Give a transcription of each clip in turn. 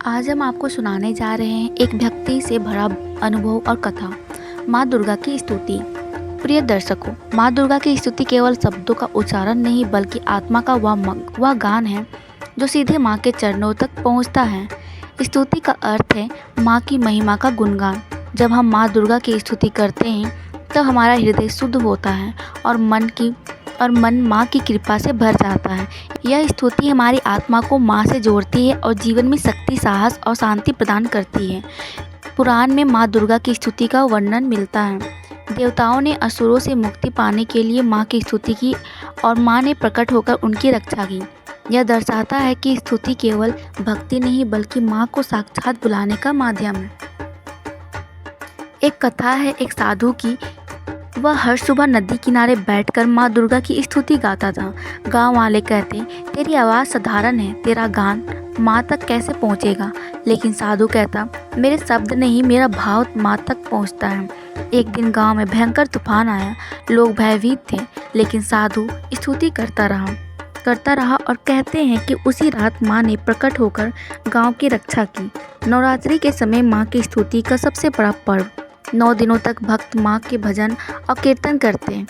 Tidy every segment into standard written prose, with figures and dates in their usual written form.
आज हम आपको सुनाने जा रहे हैं एक भक्ति से भरा अनुभव और कथा, माँ दुर्गा की स्तुति। प्रिय दर्शकों, माँ दुर्गा की स्तुति केवल शब्दों का उच्चारण नहीं बल्कि आत्मा का वह गान है जो सीधे माँ के चरणों तक पहुँचता है। स्तुति का अर्थ है माँ की महिमा का गुणगान। जब हम माँ दुर्गा की स्तुति करते हैं तब हमारा हृदय शुद्ध होता है और मन माँ की कृपा से भर जाता है। यह स्तुति हमारी आत्मा को माँ से जोड़ती है और जीवन में शक्ति, साहस और शांति प्रदान करती है। पुराण में माँ दुर्गा की स्तुति का वर्णन मिलता है। देवताओं ने असुरों से मुक्ति पाने के लिए माँ की स्तुति की और माँ ने प्रकट होकर उनकी रक्षा की। यह दर्शाता है कि स्तुति केवल भक्ति नहीं बल्कि माँ को साक्षात बुलाने का माध्यम है। एक कथा है एक साधु की। वह हर सुबह नदी किनारे बैठकर माँ दुर्गा की स्तुति गाता था। गांव वाले कहते, तेरी आवाज़ साधारण है, तेरा गान माँ तक कैसे पहुँचेगा? लेकिन साधु कहता, मेरे शब्द नहीं, मेरा भाव माँ तक पहुँचता है। एक दिन गांव में भयंकर तूफान आया। लोग भयभीत थे, लेकिन साधु स्तुति करता रहा और कहते हैं कि उसी रात माँ ने प्रकट होकर गाँव की रक्षा की। नवरात्रि के समय माँ की स्तुति का सबसे बड़ा पर्व। 9 दिनों तक भक्त माँ के भजन और कीर्तन करते हैं।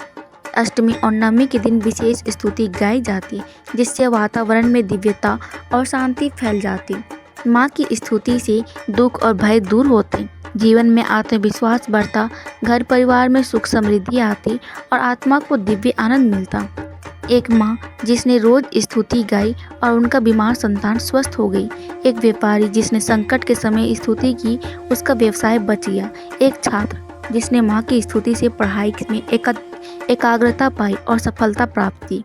अष्टमी और नवमी के दिन विशेष स्तुति गाई जाती, जिससे वातावरण में दिव्यता और शांति फैल जाती। माँ की स्तुति से दुख और भय दूर होते, जीवन में आत्मविश्वास बढ़ता, घर परिवार में सुख समृद्धि आती और आत्मा को दिव्य आनंद मिलता। एक माँ जिसने रोज स्तुति गाई और उनका बीमार संतान स्वस्थ हो गई। एक व्यापारी जिसने संकट के समय स्तुति की, उसका व्यवसाय बच गया। एक छात्र जिसने माँ की स्तुति से पढ़ाई में एकाग्रता पाई और सफलता प्राप्त की।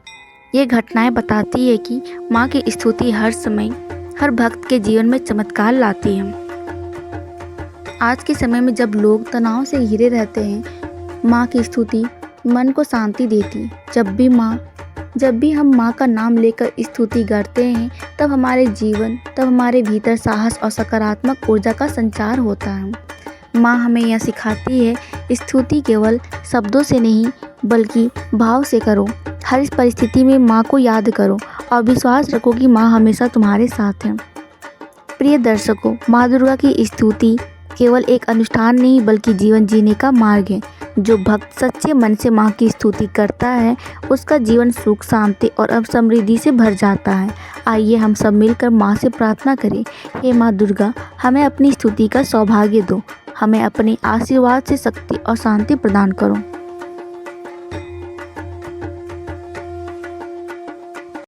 ये घटनाएं बताती है कि माँ की स्तुति हर समय हर भक्त के जीवन में चमत्कार लाती है। आज के समय में जब लोग तनाव से घिरे रहते हैं, माँ की स्तुति मन को शांति देती। जब भी हम माँ का नाम लेकर स्तुति करते हैं तब हमारे भीतर साहस और सकारात्मक ऊर्जा का संचार होता है। माँ हमें यह सिखाती है, स्तुति केवल शब्दों से नहीं बल्कि भाव से करो। हर परिस्थिति में माँ को याद करो और विश्वास रखो कि माँ हमेशा तुम्हारे साथ है। प्रिय दर्शकों, माँ दुर्गा की स्तुति केवल एक अनुष्ठान नहीं बल्कि जीवन जीने का मार्ग है। जो भक्त सच्चे मन से माँ की स्तुति करता है उसका जीवन सुख, शांति और समृद्धि से भर जाता है। आइए हम सब मिलकर माँ से प्रार्थना करें, हे माँ दुर्गा, हमें अपनी स्तुति का सौभाग्य दो, हमें अपने आशीर्वाद से शक्ति और शांति प्रदान करो।